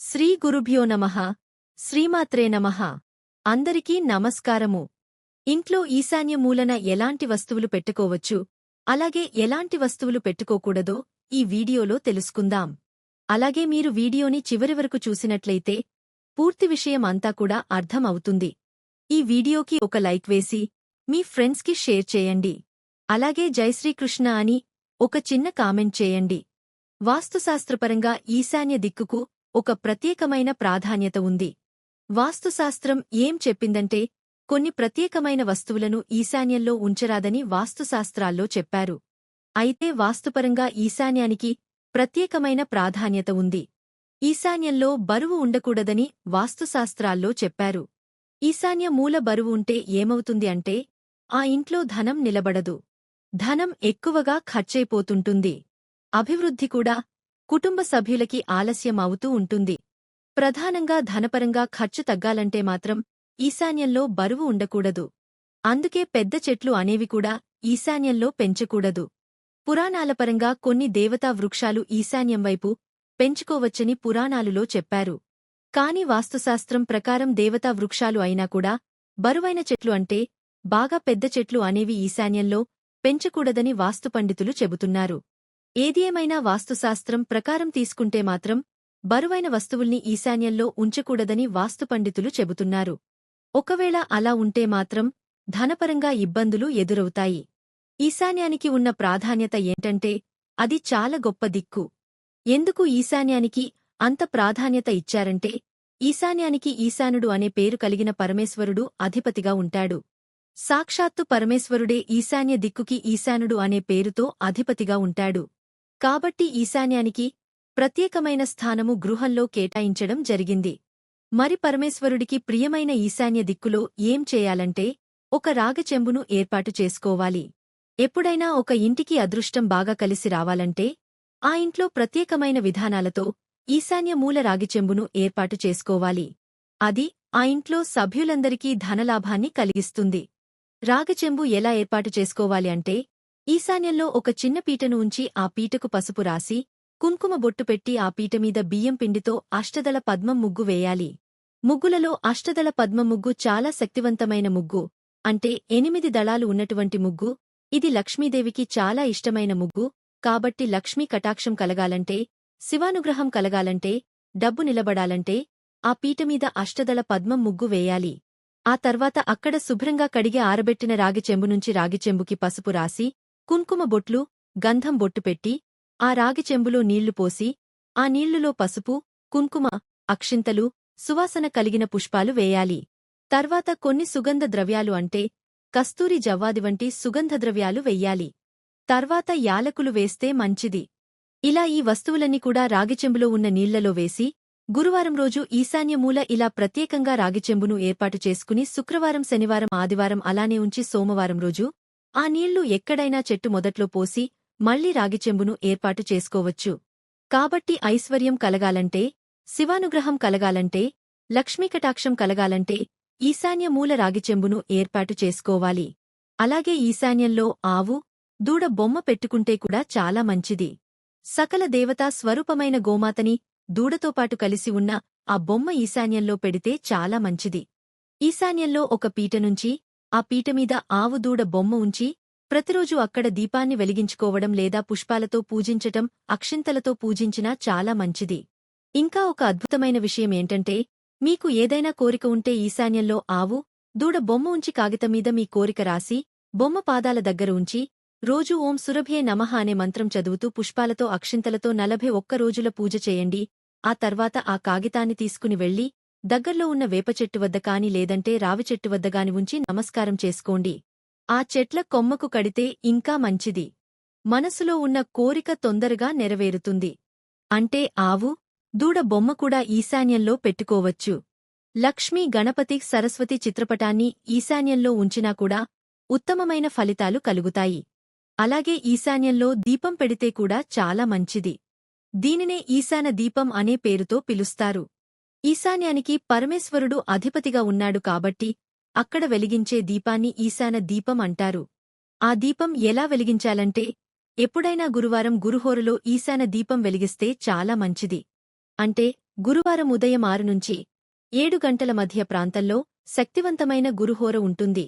శ్రీ గురుభ్యో నమః శ్రీమాత్రే నమః అందరికీ నమస్కారము. ఇంట్లో ఈశాన్య మూలన ఎలాంటి వస్తువులు పెట్టుకోవచ్చు, అలాగే ఎలాంటి వస్తువులు పెట్టుకోకూడదో ఈ వీడియోలో తెలుసుకుందాం. అలాగే మీరు వీడియోని చివరి వరకు చూసినట్లయితే పూర్తి విషయం అంతా కూడా అర్థం అవుతుంది. ఈ వీడియోకి ఒక లైక్ వేసి మీ ఫ్రెండ్స్కి షేర్ చేయండి. అలాగే జై శ్రీకృష్ణ అని ఒక చిన్న కామెంట్ చేయండి. వాస్తుశాస్త్రపరంగా ఈశాన్య దిక్కుకు ఒక ప్రత్యేకమైన ప్రాధాన్యత ఉంది. వాస్తుశాస్త్రం ఏం చెప్పిందంటే కొన్ని ప్రత్యేకమైన వస్తువులను ఈశాన్యంలో ఉంచరాదని వాస్తుశాస్త్రాల్లో చెప్పారు. అయితే వాస్తుపరంగా ఈశాన్యానికి ప్రత్యేకమైన ప్రాధాన్యత ఉంది. ఈశాన్యంలో బరువు ఉండకూడదని వాస్తుశాస్త్రాల్లో చెప్పారు. ఈశాన్య మూల బరువు ఉంటే ఏమవుతుంది అంటే ఆ ఇంట్లో ధనం నిలబడదు. ధనం ఎక్కువగా ఖర్చైపోతుంటుంది. అభివృద్ధి కూడా కుటుంబ సభ్యులకి ఆలస్యం అవుతూ ఉంటుంది. ప్రధానంగా ధనపరంగా ఖర్చు తగ్గాలంటే మాత్రం ఈశాన్యంలో బరువు ఉండకూడదు. అందుకే పెద్ద చెట్లు అనేవి కూడా ఈశాన్యంలో పెంచకూడదు. పురాణాలపరంగా కొన్ని దేవతా వృక్షాలు ఈశాన్యం వైపు పెంచుకోవచ్చని పురాణాలులో చెప్పారు. కాని వాస్తుశాస్త్రం ప్రకారం దేవతా వృక్షాలు అయినా కూడా బరువైన చెట్లు అంటే బాగా పెద్ద చెట్లు అనేవి ఈశాన్యంలో పెంచకూడదని వాస్తుపండితులు చెబుతున్నారు. ఏది ఏమైనా వాస్తుశాస్త్రం ప్రకారం తీసుకుంటే మాత్రం బరువైన వస్తువుల్ని ఈశాన్యంలో ఉంచకూడదని వాస్తుపండితులు చెబుతున్నారు. ఒకవేళ అలా ఉంటే మాత్రం ధనపరంగా ఇబ్బందులు ఎదురవుతాయి. ఈశాన్యానికి ఉన్న ప్రాధాన్యత ఏంటంటే అది చాలా గొప్ప దిక్కు. ఎందుకు ఈశాన్యానికి అంత ప్రాధాన్యత ఇచ్చారంటే ఈశాన్యానికి ఈశానుడు అనే పేరు కలిగిన పరమేశ్వరుడు అధిపతిగా ఉంటాడు. సాక్షాత్తు పరమేశ్వరుడే ఈశాన్య దిక్కుకి ఈశానుడు అనే పేరుతో అధిపతిగా ఉంటాడు. కాబట్టి ఈశాన్యానికి ప్రత్యేకమైన స్థానము గృహంలో కేటాయించడం జరిగింది. మరి పరమేశ్వరుడికి ప్రియమైన ఈశాన్య దిక్కులో ఏం చేయాలంటే ఒక రాగచెంబును ఏర్పాటు చేసుకోవాలి. ఎప్పుడైనా ఒక ఇంటికి అదృష్టం బాగా కలిసి రావాలంటే ఆ ఇంట్లో ప్రత్యేకమైన విధానాలతో ఈశాన్య మూల రాగిచెంబును ఏర్పాటు చేసుకోవాలి. అది ఆ ఇంట్లో సభ్యులందరికీ ధనలాభాన్ని కలిగిస్తుంది. రాగచెంబు ఎలా ఏర్పాటు చేసుకోవాలి అంటే ఈశాన్యంలో ఒక చిన్న పీటను ఉంచి ఆ పీటకు పసుపు రాసి కుంకుమ బొట్టు పెట్టి ఆ పీటమీద బియ్యం పిండితో అష్టదళ పద్మం ముగ్గు వేయాలి. ముగ్గులలో అష్టదళ పద్మం ముగ్గు చాలా శక్తివంతమైన ముగ్గు. అంటే 8 దళాలు ఉన్నటువంటి ముగ్గు. ఇది లక్ష్మీదేవికి చాలా ఇష్టమైన ముగ్గు. కాబట్టి లక్ష్మీ కటాక్షం కలగాలంటే, శివానుగ్రహం కలగాలంటే, డబ్బు నిలబడాలంటే ఆ పీటమీద అష్టదళ పద్మం ముగ్గు వేయాలి. ఆ తర్వాత అక్కడ శుభ్రంగా కడిగి ఆరబెట్టిన రాగిచెంబునుంచి రాగిచెంబుకి పసుపు రాసి కుంకుమ బొట్లు, గంధం బొట్టు పెట్టి ఆ రాగిచెంబులో నీళ్లు పోసి ఆ నీళ్లులో పసుపు, కుంకుమ, అక్షింతలు, సువాసన కలిగిన పుష్పాలు వేయాలి. తర్వాత కొన్ని సుగంధ ద్రవ్యాలు అంటే కస్తూరి జవ్వాది వంటి సుగంధద్రవ్యాలు వెయ్యాలి. తర్వాత యాలకులు వేస్తే మంచిది. ఇలా ఈ వస్తువులన్నీ కూడా రాగిచెంబులో ఉన్న నీళ్లలో వేసి గురువారం రోజు ఈశాన్యమూల ఇలా ప్రత్యేకంగా రాగిచెంబును ఏర్పాటు చేసుకుని శుక్రవారం, శనివారం, ఆదివారం అలానే ఉంచి సోమవారం రోజు ఆ నీళ్లు ఎక్కడైనా చెట్టు మొదట్లో పోసి మళ్లీ రాగిచెంబును ఏర్పాటు చేసుకోవచ్చు. కాబట్టి ఐశ్వర్యం కలగాలంటే, శివానుగ్రహం కలగాలంటే, లక్ష్మీకటాక్షం కలగాలంటే ఈశాన్య మూల రాగిచెంబును ఏర్పాటు చేసుకోవాలి. అలాగే ఈశాన్యంలో ఆవు, దూడ బొమ్మ పెట్టుకుంటే కూడా చాలా మంచిది. సకల దేవతా స్వరూపమైన గోమాతని దూడతోపాటు కలిసి ఉన్న ఆ బొమ్మ ఈశాన్యంలో పెడితే చాలా మంచిది. ఈశాన్యంలో ఒక పీటనుంచి ఆ పీటమీద ఆవు దూడ బొమ్మ ఉంచి ప్రతిరోజూ అక్కడ దీపాన్ని వెలిగించుకోవడం లేదా పుష్పాలతో పూజించటం, అక్షింతలతో పూజించినా చాలా మంచిది. ఇంకా ఒక అద్భుతమైన విషయం ఏంటంటే మీకు ఏదైనా కోరిక ఉంటే ఈశాన్యంలో ఆవు, దూడ బొమ్మ ఉంచి కాగితమీద మీ కోరిక రాసి బొమ్మ పాదాల దగ్గర ఉంచి రోజూ ఓం సురభ్యే నమః అనే మంత్రం చదువుతూ పుష్పాలతో అక్షింతలతో 41 రోజుల పూజ చేయండి. ఆ తర్వాత ఆ కాగితాన్ని తీసుకుని వెళ్లి దగ్గర్లో ఉన్న వేపచెట్టు వద్ద కాని లేదంటే రావిచెట్టు వద్దగాని ఉంచి నమస్కారం చేసుకోండి. ఆ చెట్ల కొమ్మకు కడితే ఇంకా మంచిది. మనసులో ఉన్న కోరిక తొందరగా నెరవేరుతుంది. అంటే ఆవు, దూడ బొమ్మ కూడా ఈశాన్యంలో పెట్టుకోవచ్చు. లక్ష్మీ, గణపతి, సరస్వతి చిత్రపటాన్ని ఈశాన్యంలో ఉంచినా కూడా ఉత్తమమైన ఫలితాలు కలుగుతాయి. అలాగే ఈశాన్యంలో దీపం పెడితే కూడా చాలా మంచిది. దీనినే ఈశాన దీపం అనే పేరుతో పిలుస్తారు. ఈశాన్యానికి పరమేశ్వరుడు అధిపతిగా ఉన్నాడు కాబట్టి అక్కడ వెలిగించే దీపాన్ని ఈశాన దీపం అంటారు. ఆ దీపం ఎలా వెలిగించాలంటే ఎప్పుడైనా గురువారం గురుహోరలో ఈశాన దీపం వెలిగిస్తే చాలా మంచిది. అంటే గురువారం ఉదయం 6 నుంచి 7 గంటల మధ్య ప్రాంతంలో శక్తివంతమైన గురుహోర ఉంటుంది.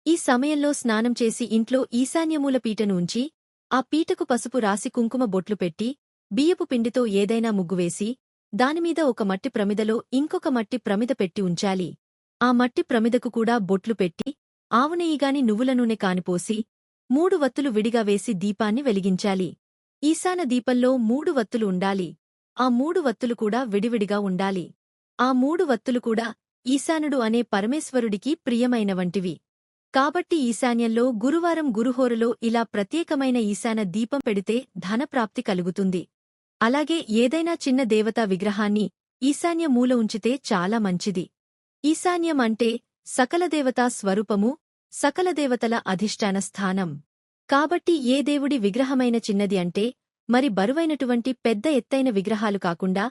ఈ సమయంలో స్నానం చేసి ఇంట్లో ఈశాన్యమూల పీటను ఉంచి, ఆ పీటకు పసుపు రాసి కుంకుమ బొట్లు పెట్టి, బియ్యపు పిండితో ఏదైనా ముగ్గువేసి, దానిమీద ఒక మట్టి ప్రమిదలో ఇంకొక మట్టి ప్రమిద పెట్టి ఉంచాలి. ఆ మట్టి ప్రమిదకు కూడా బొట్లు పెట్టి, ఆవునెయ్యిగాని నువ్వుల నూనె కానిపోసి, 3 వత్తులు విడిగా వేసి దీపాన్ని వెలిగించాలి. ఈశాన దీపంలో 3 వత్తులు ఉండాలి. ఆ 3 వత్తులు కూడా విడివిడిగా ఉండాలి. ఆ 3 వత్తులు కూడా ఈశానుడు అనే పరమేశ్వరుడికి ప్రియమైనవంటివి. కాబట్టి ఈశాన్యంలో గురువారం గురుహోరలో ఇలా ప్రత్యేకమైన ఈశాన దీపం పెడితే ధనప్రాప్తి కలుగుతుంది. అలాగే ఏదైనా చిన్న దేవతా విగ్రహాన్ని ఈశాన్య మూల ఉంచితే చాలా మంచిది. ఈశాన్యం అంటే సకలదేవతా స్వరూపము, సకలదేవతల అధిష్టాన స్థానం. కాబట్టి ఏ దేవుడి విగ్రహమైన చిన్నది అంటే మరి బరువైనటువంటి పెద్ద ఎత్తైన విగ్రహాలు కాకుండా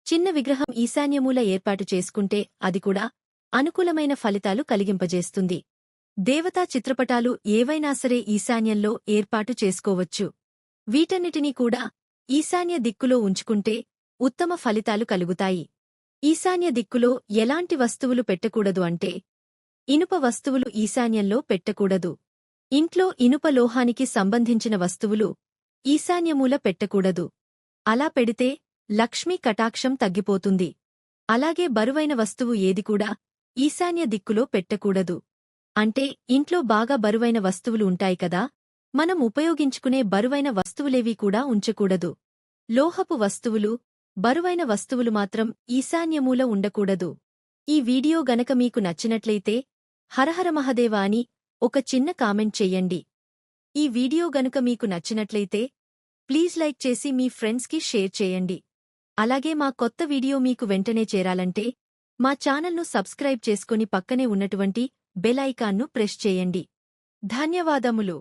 చిన్న విగ్రహం ఈశాన్యమూల ఏర్పాటు చేసుకుంటే అది కూడా అనుకూలమైన ఫలితాలు కలిగింపజేస్తుంది. దేవతా చిత్రపటాలు ఏవైనా సరే ఈశాన్యంలో ఏర్పాటు చేసుకోవచ్చు. వీటన్నిటినీ కూడా ఈశాన్య దిక్కులో ఉంచుకుంటే ఉత్తమ ఫలితాలు కలుగుతాయి. ఈశాన్య దిక్కులో ఎలాంటి వస్తువులు పెట్టకూడదు అంటే ఇనుప వస్తువులు ఈశాన్యంలో పెట్టకూడదు. ఇంట్లో ఇనుప లోహానికి సంబంధించిన వస్తువులు ఈశాన్యమూల పెట్టకూడదు. అలా పెడితే లక్ష్మీ కటాక్షం తగ్గిపోతుంది. అలాగే బరువైన వస్తువు ఏది కూడా ఈశాన్య దిక్కులో పెట్టకూడదు. అంటే ఇంట్లో బాగా బరువైన వస్తువులు ఉంటాయి కదా, మనం ఉపయోగించుకునే బరువైన వస్తువులేవీ కూడా ఉంచకూడదు. లోహపు వస్తువులు, బరువైన వస్తువులు మాత్రం ఈశాన్యమూల ఉండకూడదు. ఈ వీడియో గనక మీకు నచ్చినట్లయితే హరహర మహదేవ అని ఒక చిన్న కామెంట్ చెయ్యండి. ఈ వీడియో గనుక మీకు నచ్చినట్లయితే ప్లీజ్ లైక్ చేసి మీ ఫ్రెండ్స్కి షేర్ చేయండి. అలాగే మా కొత్త వీడియో మీకు వెంటనే చేరాలంటే మా ఛానల్ను సబ్స్క్రైబ్ చేసుకొని పక్కనే ఉన్నటువంటి బెల్ ఐకాన్ను ప్రెస్ చేయండి. ధన్యవాదములు.